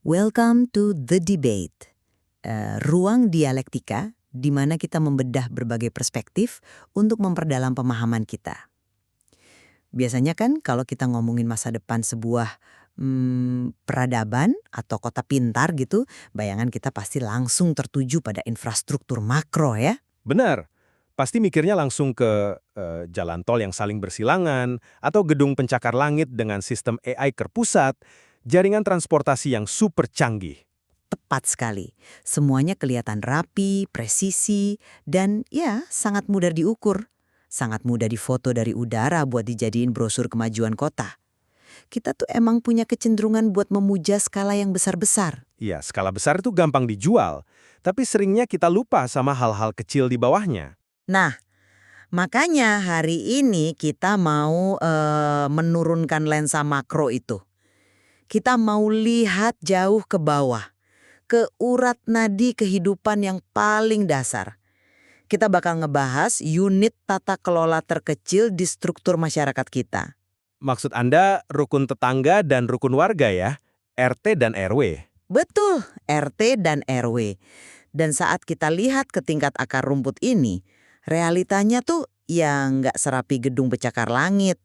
Welcome to The Debate, ruang dialektika di mana kita membedah berbagai perspektif untuk memperdalam pemahaman kita. Biasanya kan kalau kita ngomongin masa depan sebuah peradaban atau kota pintar gitu, bayangan kita pasti langsung tertuju pada infrastruktur makro ya. Benar, pasti mikirnya langsung ke jalan tol yang saling bersilangan, atau gedung pencakar langit dengan sistem AI terpusat, jaringan transportasi yang super canggih. Tepat sekali. Semuanya kelihatan rapi, presisi, dan ya sangat mudah diukur. Sangat mudah difoto dari udara buat dijadiin brosur kemajuan kota. Kita tuh emang punya kecenderungan buat memuja skala yang besar-besar. Ya, skala besar itu gampang dijual, tapi seringnya kita lupa sama hal-hal kecil di bawahnya. Nah, makanya hari ini kita mau menurunkan lensa makro itu. Kita mau lihat jauh ke bawah, ke urat nadi kehidupan yang paling dasar. Kita bakal ngebahas unit tata kelola terkecil di struktur masyarakat kita. Maksud Anda rukun tetangga dan rukun warga ya? RT dan RW. Betul, RT dan RW. Dan saat kita lihat ke tingkat akar rumput ini, realitanya tuh ya nggak serapi gedung pencakar langit.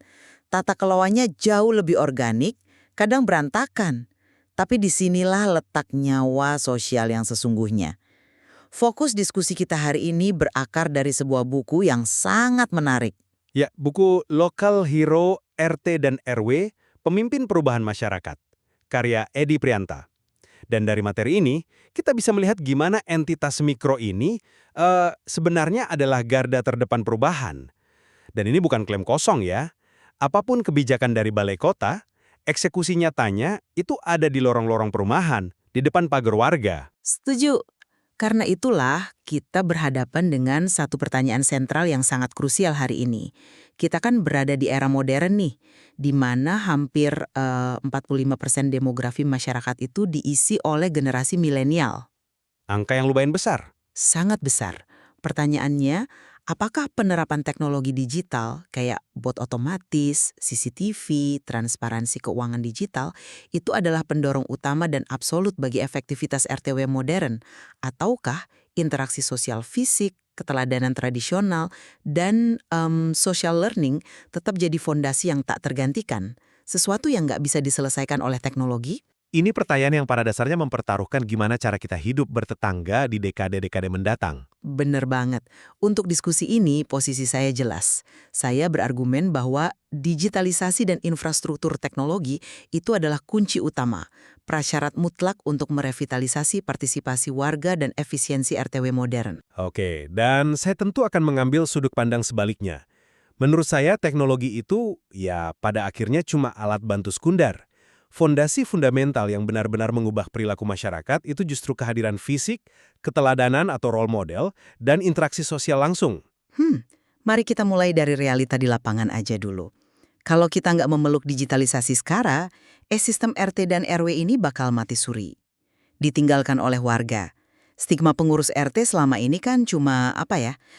Tata kelolanya jauh lebih organik, kadang berantakan. Tapi disinilah letak nyawa sosial yang sesungguhnya. Fokus diskusi kita hari ini berakar dari sebuah buku yang sangat menarik. Ya, buku Local Hero RT dan RW, Pemimpin Perubahan Masyarakat, karya Edi Prianta. Dan dari materi ini, kita bisa melihat gimana entitas mikro ini sebenarnya adalah garda terdepan perubahan. Dan ini bukan klaim kosong ya. Apapun kebijakan dari balai kota, eksekusi nyatanya itu ada di lorong-lorong perumahan, di depan pagar warga. Setuju. Karena itulah kita berhadapan dengan satu pertanyaan sentral yang sangat krusial hari ini. Kita kan berada di era modern nih, di mana hampir 45% demografi masyarakat itu diisi oleh generasi milenial. Angka yang lumayan besar. Sangat besar. Pertanyaannya, apakah penerapan teknologi digital kayak bot otomatis, CCTV, transparansi keuangan digital itu adalah pendorong utama dan absolut bagi efektivitas RTW modern? Ataukah interaksi sosial fisik, keteladanan tradisional, dan social learning tetap jadi fondasi yang tak tergantikan? Sesuatu yang nggak bisa diselesaikan oleh teknologi? Ini pertanyaan yang pada dasarnya mempertaruhkan gimana cara kita hidup bertetangga di dekade-dekade mendatang. Bener banget. Untuk diskusi ini, posisi saya jelas. Saya berargumen bahwa digitalisasi dan infrastruktur teknologi itu adalah kunci utama, prasyarat mutlak untuk merevitalisasi partisipasi warga dan efisiensi RTW modern. Oke, dan saya tentu akan mengambil sudut pandang sebaliknya. Menurut saya teknologi itu ya pada akhirnya cuma alat bantu sekunder. Fondasi fundamental yang benar-benar mengubah perilaku masyarakat itu justru kehadiran fisik, keteladanan atau role model, dan interaksi sosial langsung. Mari kita mulai dari realita di lapangan aja dulu. Kalau kita nggak memeluk digitalisasi sekarang, sistem RT dan RW ini bakal mati suri. Ditinggalkan oleh warga. Stigma pengurus RT selama ini kan cuma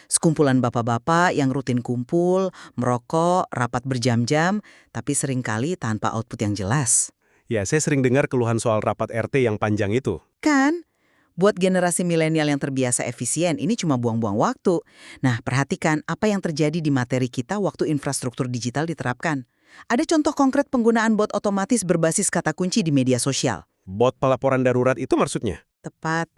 sekumpulan bapak-bapak yang rutin kumpul, merokok, rapat berjam-jam, tapi seringkali tanpa output yang jelas. Ya, saya sering dengar keluhan soal rapat RT yang panjang itu. Kan? Buat generasi milenial yang terbiasa efisien, ini cuma buang-buang waktu. Nah, perhatikan apa yang terjadi di materi kita waktu infrastruktur digital diterapkan. Ada contoh konkret penggunaan bot otomatis berbasis kata kunci di media sosial. Bot pelaporan darurat itu maksudnya? Tepat.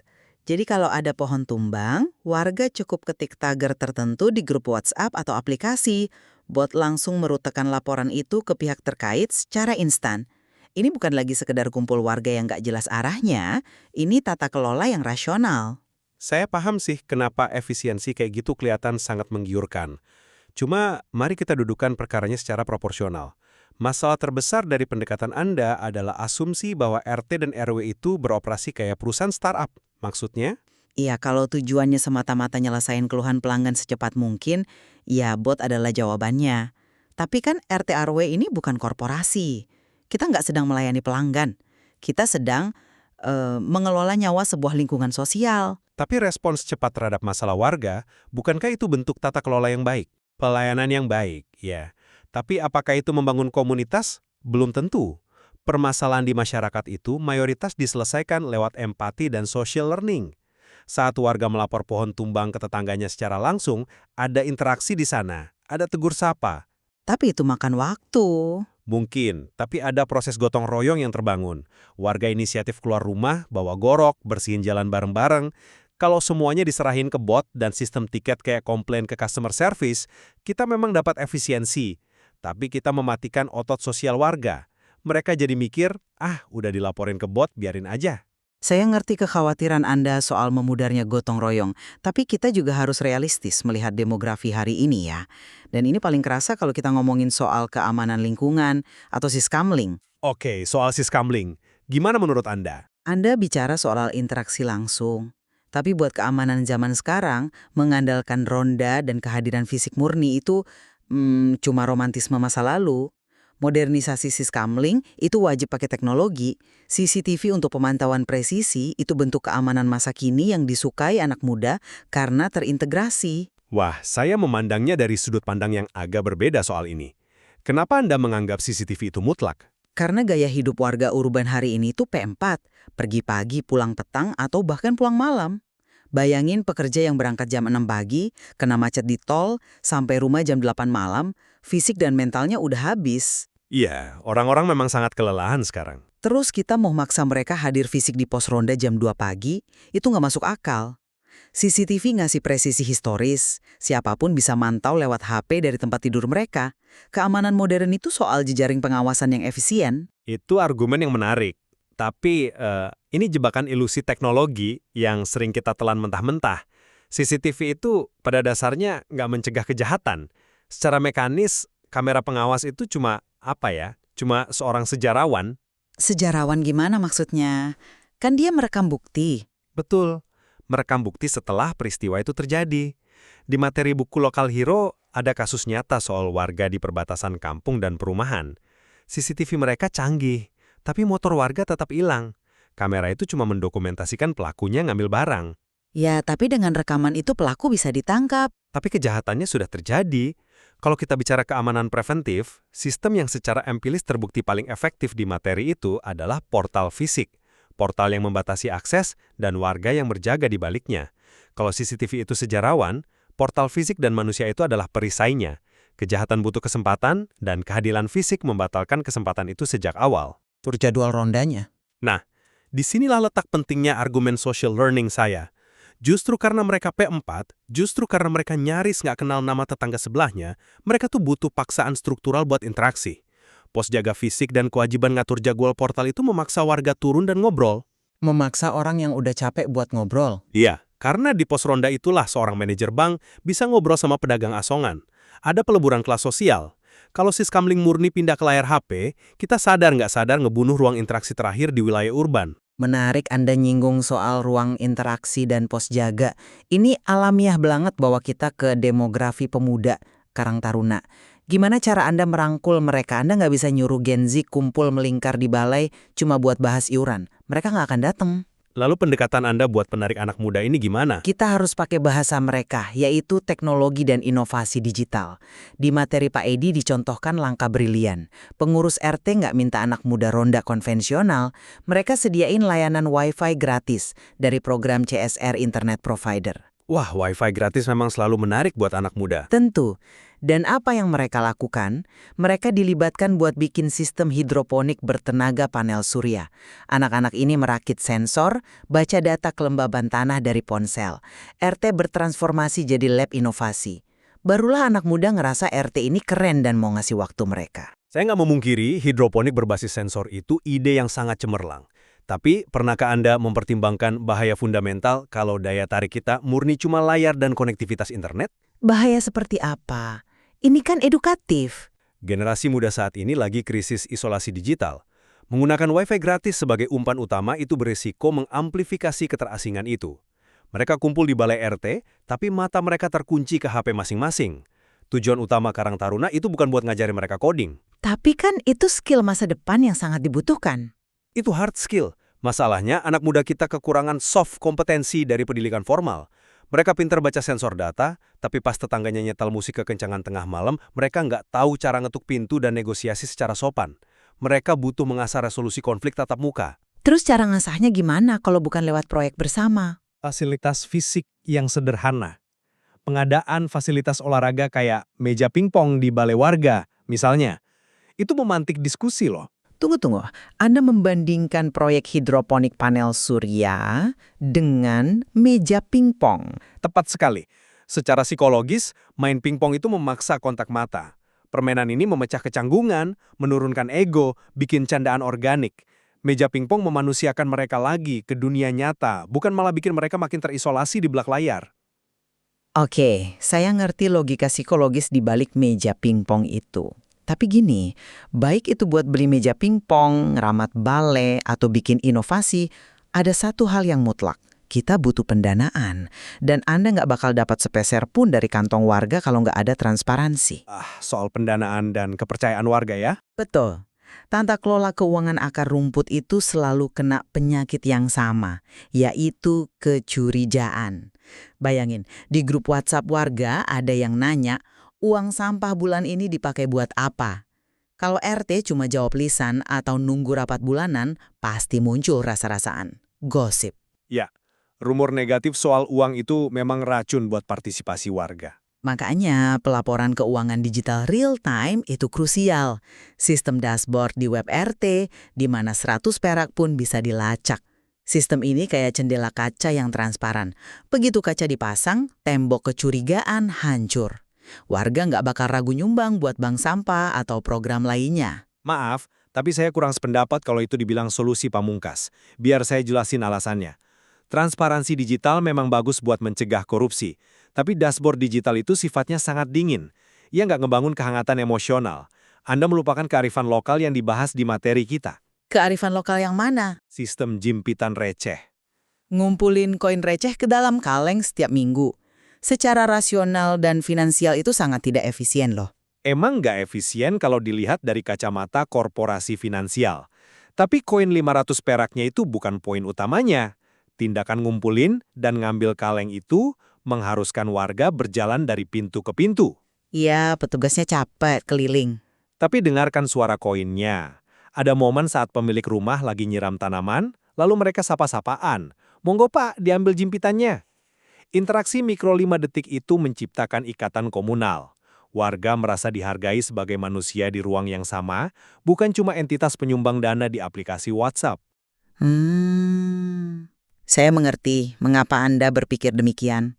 Jadi kalau ada pohon tumbang, warga cukup ketik tagar tertentu di grup WhatsApp atau aplikasi. Bot langsung merutekan laporan itu ke pihak terkait secara instan. Ini bukan lagi sekedar kumpul warga yang nggak jelas arahnya, ini tata kelola yang rasional. Saya paham sih kenapa efisiensi kayak gitu kelihatan sangat menggiurkan. Cuma, mari kita dudukkan perkaranya secara proporsional. Masalah terbesar dari pendekatan Anda adalah asumsi bahwa RT dan RW itu beroperasi kayak perusahaan startup. Maksudnya? Iya, kalau tujuannya semata-mata nyelesain keluhan pelanggan secepat mungkin, ya bot adalah jawabannya. Tapi kan RT RW ini bukan korporasi. Kita nggak sedang melayani pelanggan. Kita sedang mengelola nyawa sebuah lingkungan sosial. Tapi respons cepat terhadap masalah warga, bukankah itu bentuk tata kelola yang baik? Pelayanan yang baik, ya. Tapi apakah itu membangun komunitas? Belum tentu. Permasalahan di masyarakat itu mayoritas diselesaikan lewat empati dan social learning. Saat warga melapor pohon tumbang ke tetangganya secara langsung, ada interaksi di sana, ada tegur sapa. Tapi itu makan waktu. Mungkin, tapi ada proses gotong royong yang terbangun. Warga inisiatif keluar rumah, bawa gorok, bersihin jalan bareng-bareng. Kalau semuanya diserahin ke bot dan sistem tiket kayak komplain ke customer service, kita memang dapat efisiensi. Tapi kita mematikan otot sosial warga. Mereka jadi mikir, udah dilaporin ke bot, biarin aja. Saya ngerti kekhawatiran Anda soal memudarnya gotong royong, tapi kita juga harus realistis melihat demografi hari ini ya. Dan ini paling kerasa kalau kita ngomongin soal keamanan lingkungan atau siskamling. Oke, soal siskamling. Gimana menurut Anda? Anda bicara soal interaksi langsung. Tapi buat keamanan zaman sekarang, mengandalkan ronda dan kehadiran fisik murni itu cuma romantisme masa lalu. Modernisasi siskamling itu wajib pakai teknologi. CCTV untuk pemantauan presisi itu bentuk keamanan masa kini yang disukai anak muda karena terintegrasi. Wah, saya memandangnya dari sudut pandang yang agak berbeda soal ini. Kenapa Anda menganggap CCTV itu mutlak? Karena gaya hidup warga urban hari ini tuh P4, pergi pagi, pulang petang, atau bahkan pulang malam. Bayangin pekerja yang berangkat jam 6 pagi, kena macet di tol, sampai rumah jam 8 malam, fisik dan mentalnya udah habis. Iya, orang-orang memang sangat kelelahan sekarang. Terus kita mau maksa mereka hadir fisik di pos ronda jam 2 pagi, itu nggak masuk akal. CCTV ngasih presisi historis, siapapun bisa mantau lewat HP dari tempat tidur mereka. Keamanan modern itu soal jejaring pengawasan yang efisien. Itu argumen yang menarik. Tapi ini jebakan ilusi teknologi yang sering kita telan mentah-mentah. CCTV itu pada dasarnya nggak mencegah kejahatan. Secara mekanis, kamera pengawas itu cuma cuma seorang sejarawan. Sejarawan gimana maksudnya? Kan dia merekam bukti. Betul, merekam bukti setelah peristiwa itu terjadi. Di materi buku Lokal Hero, ada kasus nyata soal warga di perbatasan kampung dan perumahan. CCTV mereka canggih, tapi motor warga tetap hilang. Kamera itu cuma mendokumentasikan pelakunya ngambil barang. Ya, tapi dengan rekaman itu pelaku bisa ditangkap. Tapi kejahatannya sudah terjadi. Kalau kita bicara keamanan preventif, sistem yang secara empiris terbukti paling efektif di materi itu adalah portal fisik. Portal yang membatasi akses dan warga yang berjaga di baliknya. Kalau CCTV itu sejarawan, portal fisik dan manusia itu adalah perisainya. Kejahatan butuh kesempatan, dan kehadiran fisik membatalkan kesempatan itu sejak awal. Tur jadwal rondanya. Nah, disinilah letak pentingnya argumen social learning saya. Justru karena mereka P4, justru karena mereka nyaris nggak kenal nama tetangga sebelahnya, mereka tuh butuh paksaan struktural buat interaksi. Pos jaga fisik dan kewajiban ngatur jadwal portal itu memaksa warga turun dan ngobrol. Memaksa orang yang udah capek buat ngobrol. Iya, karena di pos ronda itulah seorang manajer bank bisa ngobrol sama pedagang asongan. Ada peleburan kelas sosial. Kalau siskamling murni pindah ke layar HP, kita sadar nggak sadar ngebunuh ruang interaksi terakhir di wilayah urban. Menarik Anda nyinggung soal ruang interaksi dan pos jaga. Ini alamiah banget bawa kita ke demografi pemuda, Karang Taruna. Gimana cara Anda merangkul mereka? Anda nggak bisa nyuruh Gen Z kumpul melingkar di balai cuma buat bahas iuran. Mereka nggak akan datang. Lalu pendekatan Anda buat penarik anak muda ini gimana? Kita harus pakai bahasa mereka, yaitu teknologi dan inovasi digital. Di materi Pak Edi dicontohkan langkah brilian. Pengurus RT nggak minta anak muda ronda konvensional, mereka sediain layanan Wi-Fi gratis dari program CSR Internet Provider. Wah, Wi-Fi gratis memang selalu menarik buat anak muda. Tentu. Dan apa yang mereka lakukan? Mereka dilibatkan buat bikin sistem hidroponik bertenaga panel surya. Anak-anak ini merakit sensor, baca data kelembaban tanah dari ponsel. RT bertransformasi jadi lab inovasi. Barulah anak muda ngerasa RT ini keren dan mau ngasih waktu mereka. Saya nggak memungkiri hidroponik berbasis sensor itu ide yang sangat cemerlang. Tapi, pernahkah Anda mempertimbangkan bahaya fundamental kalau daya tarik kita murni cuma layar dan konektivitas internet? Bahaya seperti apa? Ini kan edukatif. Generasi muda saat ini lagi krisis isolasi digital. Menggunakan Wi-Fi gratis sebagai umpan utama itu berisiko mengamplifikasi keterasingan itu. Mereka kumpul di balai RT, tapi mata mereka terkunci ke HP masing-masing. Tujuan utama Karang Taruna itu bukan buat ngajarin mereka coding. Tapi kan itu skill masa depan yang sangat dibutuhkan. Itu hard skill. Masalahnya, anak muda kita kekurangan soft kompetensi dari pendidikan formal. Mereka pintar baca sensor data, tapi pas tetangganya nyetel musik kekencangan tengah malam, mereka nggak tahu cara ngetuk pintu dan negosiasi secara sopan. Mereka butuh mengasah resolusi konflik tatap muka. Terus cara ngasahnya gimana kalau bukan lewat proyek bersama? Fasilitas fisik yang sederhana. Pengadaan fasilitas olahraga kayak meja pingpong di balai warga, misalnya. Itu memantik diskusi loh. Tunggu. Anda membandingkan proyek hidroponik panel surya dengan meja pingpong. Tepat sekali. Secara psikologis, main pingpong itu memaksa kontak mata. Permainan ini memecah kecanggungan, menurunkan ego, bikin candaan organik. Meja pingpong memanusiakan mereka lagi ke dunia nyata, bukan malah bikin mereka makin terisolasi di belakang layar. Oke, saya ngerti logika psikologis di balik meja pingpong itu. Tapi gini, baik itu buat beli meja pingpong, ngeramat balai, atau bikin inovasi, ada satu hal yang mutlak. Kita butuh pendanaan. Dan Anda nggak bakal dapat sepeser pun dari kantong warga kalau nggak ada transparansi. Soal pendanaan dan kepercayaan warga ya. Betul. Tata kelola keuangan akar rumput itu selalu kena penyakit yang sama, yaitu kecurigaan. Bayangin, di grup WhatsApp warga ada yang nanya, uang sampah bulan ini dipakai buat apa? Kalau RT cuma jawab lisan atau nunggu rapat bulanan, pasti muncul rasa-rasaan. Gosip. Ya, rumor negatif soal uang itu memang racun buat partisipasi warga. Makanya pelaporan keuangan digital real time itu krusial. Sistem dashboard di web RT, di mana 100 perak pun bisa dilacak. Sistem ini kayak jendela kaca yang transparan. Begitu kaca dipasang, tembok kecurigaan hancur. Warga nggak bakal ragu nyumbang buat bank sampah atau program lainnya. Maaf, tapi saya kurang sependapat kalau itu dibilang solusi pamungkas. Biar saya jelasin alasannya. Transparansi digital memang bagus buat mencegah korupsi, tapi dashboard digital itu sifatnya sangat dingin. Ia nggak ngebangun kehangatan emosional. Anda melupakan kearifan lokal yang dibahas di materi kita. Kearifan lokal yang mana? Sistem jimpitan receh. Ngumpulin koin receh ke dalam kaleng setiap minggu. Secara rasional dan finansial itu sangat tidak efisien loh. Emang nggak efisien kalau dilihat dari kacamata korporasi finansial. Tapi koin 500 peraknya itu bukan poin utamanya. Tindakan ngumpulin dan ngambil kaleng itu mengharuskan warga berjalan dari pintu ke pintu. Iya, petugasnya capek keliling. Tapi dengarkan suara koinnya. Ada momen saat pemilik rumah lagi nyiram tanaman, lalu mereka sapa-sapaan. Monggo Pak, diambil jimpitannya. Interaksi mikro 5 detik itu menciptakan ikatan komunal. Warga merasa dihargai sebagai manusia di ruang yang sama, bukan cuma entitas penyumbang dana di aplikasi WhatsApp. Saya mengerti mengapa Anda berpikir demikian.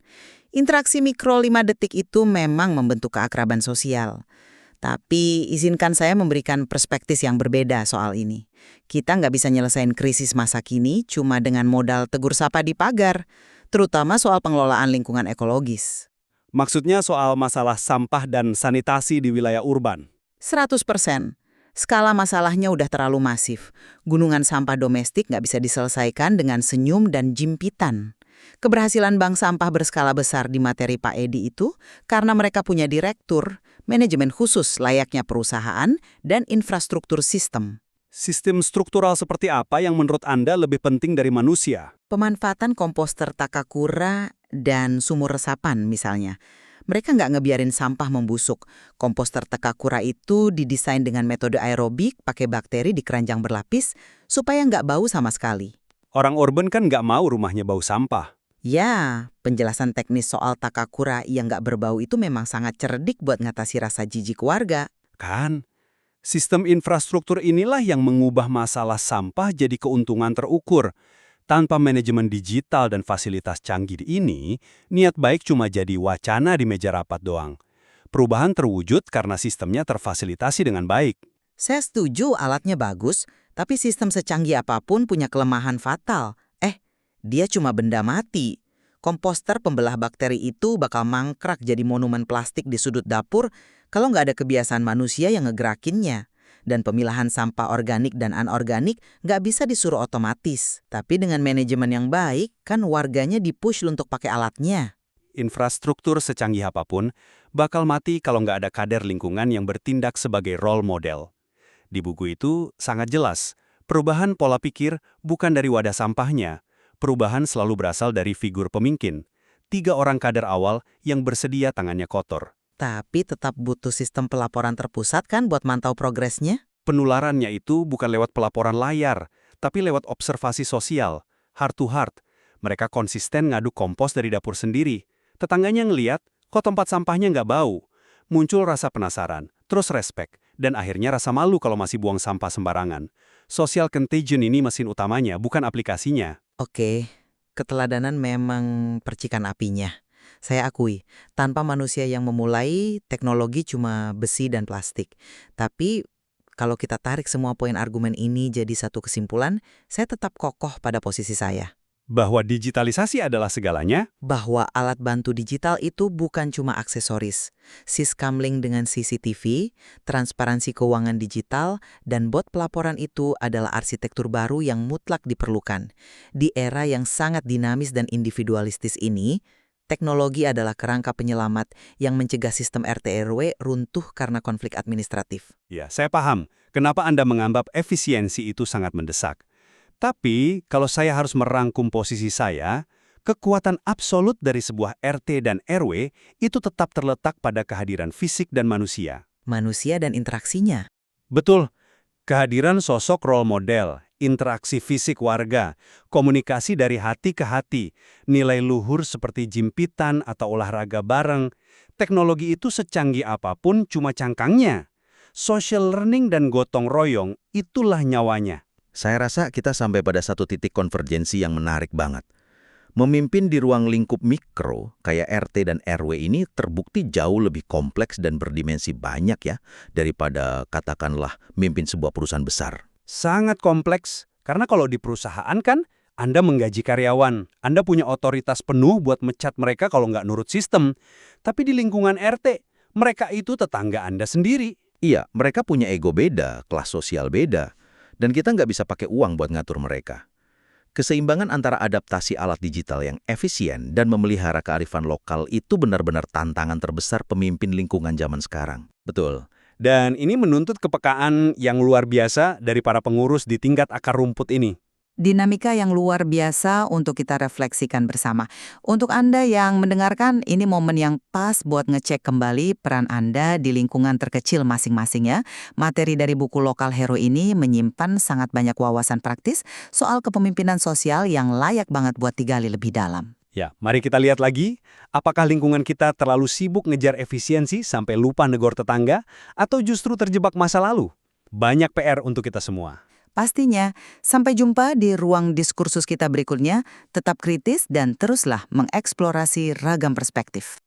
Interaksi mikro 5 detik itu memang membentuk keakraban sosial. Tapi izinkan saya memberikan perspektif yang berbeda soal ini. Kita nggak bisa nyelesain krisis masa kini cuma dengan modal tegur sapa di pagar, terutama soal pengelolaan lingkungan ekologis. Maksudnya soal masalah sampah dan sanitasi di wilayah urban. 100%. Skala masalahnya udah terlalu masif. Gunungan sampah domestik nggak bisa diselesaikan dengan senyum dan jimpitan. Keberhasilan bank sampah berskala besar di materi Pak Edi itu karena mereka punya direktur, manajemen khusus layaknya perusahaan, dan infrastruktur sistem. Sistem struktural seperti apa yang menurut Anda lebih penting dari manusia? Pemanfaatan komposter Takakura dan sumur resapan misalnya. Mereka nggak ngebiarin sampah membusuk. Komposter Takakura itu didesain dengan metode aerobik, pakai bakteri di keranjang berlapis, supaya nggak bau sama sekali. Orang urban kan nggak mau rumahnya bau sampah. Ya, penjelasan teknis soal Takakura yang nggak berbau itu memang sangat cerdik buat ngatasi rasa jijik warga. Kan? Sistem infrastruktur inilah yang mengubah masalah sampah jadi keuntungan terukur. Tanpa manajemen digital dan fasilitas canggih ini, niat baik cuma jadi wacana di meja rapat doang. Perubahan terwujud karena sistemnya terfasilitasi dengan baik. Saya setuju alatnya bagus, tapi sistem secanggih apapun punya kelemahan fatal. Dia cuma benda mati. Komposter pembelah bakteri itu bakal mangkrak jadi monumen plastik di sudut dapur kalau nggak ada kebiasaan manusia yang ngegerakinnya. Dan pemilahan sampah organik dan anorganik nggak bisa disuruh otomatis. Tapi dengan manajemen yang baik, kan warganya dipush untuk pakai alatnya. Infrastruktur secanggih apapun bakal mati kalau nggak ada kader lingkungan yang bertindak sebagai role model. Di buku itu sangat jelas, perubahan pola pikir bukan dari wadah sampahnya. Perubahan selalu berasal dari figur pemimpin. 3 orang kader awal yang bersedia tangannya kotor. Tapi tetap butuh sistem pelaporan terpusat kan buat mantau progresnya? Penularannya itu bukan lewat pelaporan layar, tapi lewat observasi sosial, heart to heart. Mereka konsisten ngadu kompos dari dapur sendiri. Tetangganya ngeliat, kok tempat sampahnya nggak bau. Muncul rasa penasaran, terus respect, dan akhirnya rasa malu kalau masih buang sampah sembarangan. Social contagion ini mesin utamanya, bukan aplikasinya. Oke, keteladanan memang percikan apinya. Saya akui, tanpa manusia yang memulai, teknologi cuma besi dan plastik. Tapi kalau kita tarik semua poin argumen ini jadi satu kesimpulan, saya tetap kokoh pada posisi saya. Bahwa digitalisasi adalah segalanya. Bahwa alat bantu digital itu bukan cuma aksesoris. Syscamling dengan CCTV, transparansi keuangan digital, dan bot pelaporan itu adalah arsitektur baru yang mutlak diperlukan. Di era yang sangat dinamis dan individualistis ini, teknologi adalah kerangka penyelamat yang mencegah sistem RT/RW runtuh karena konflik administratif. Ya, saya paham kenapa Anda menganggap efisiensi itu sangat mendesak. Tapi, kalau saya harus merangkum posisi saya, kekuatan absolut dari sebuah RT dan RW itu tetap terletak pada kehadiran fisik dan manusia. Manusia dan interaksinya. Betul, kehadiran sosok role model, interaksi fisik warga, komunikasi dari hati ke hati, nilai luhur seperti jimpitan atau olahraga bareng, teknologi itu secanggih apapun cuma cangkangnya. Social learning dan gotong royong, itulah nyawanya. Saya rasa kita sampai pada satu titik konvergensi yang menarik banget. Memimpin di ruang lingkup mikro, kayak RT dan RW ini terbukti jauh lebih kompleks dan berdimensi banyak ya, daripada katakanlah mimpin sebuah perusahaan besar. Sangat kompleks, karena kalau di perusahaan kan, Anda menggaji karyawan, Anda punya otoritas penuh buat mecat mereka kalau nggak nurut sistem. Tapi di lingkungan RT, mereka itu tetangga Anda sendiri. Iya, mereka punya ego beda, kelas sosial beda, dan kita nggak bisa pakai uang buat ngatur mereka. Keseimbangan antara adaptasi alat digital yang efisien dan memelihara kearifan lokal itu benar-benar tantangan terbesar pemimpin lingkungan zaman sekarang. Betul. Dan ini menuntut kepekaan yang luar biasa dari para pengurus di tingkat akar rumput ini. Dinamika yang luar biasa untuk kita refleksikan bersama. Untuk Anda yang mendengarkan, ini momen yang pas buat ngecek kembali peran Anda di lingkungan terkecil masing-masing ya. Materi dari buku Lokal Hero ini menyimpan sangat banyak wawasan praktis soal kepemimpinan sosial yang layak banget buat digali lebih dalam. Ya, mari kita lihat lagi, apakah lingkungan kita terlalu sibuk ngejar efisiensi sampai lupa negor tetangga, atau justru terjebak masa lalu? Banyak PR untuk kita semua. Pastinya, sampai jumpa di ruang diskursus kita berikutnya, tetap kritis dan teruslah mengeksplorasi ragam perspektif.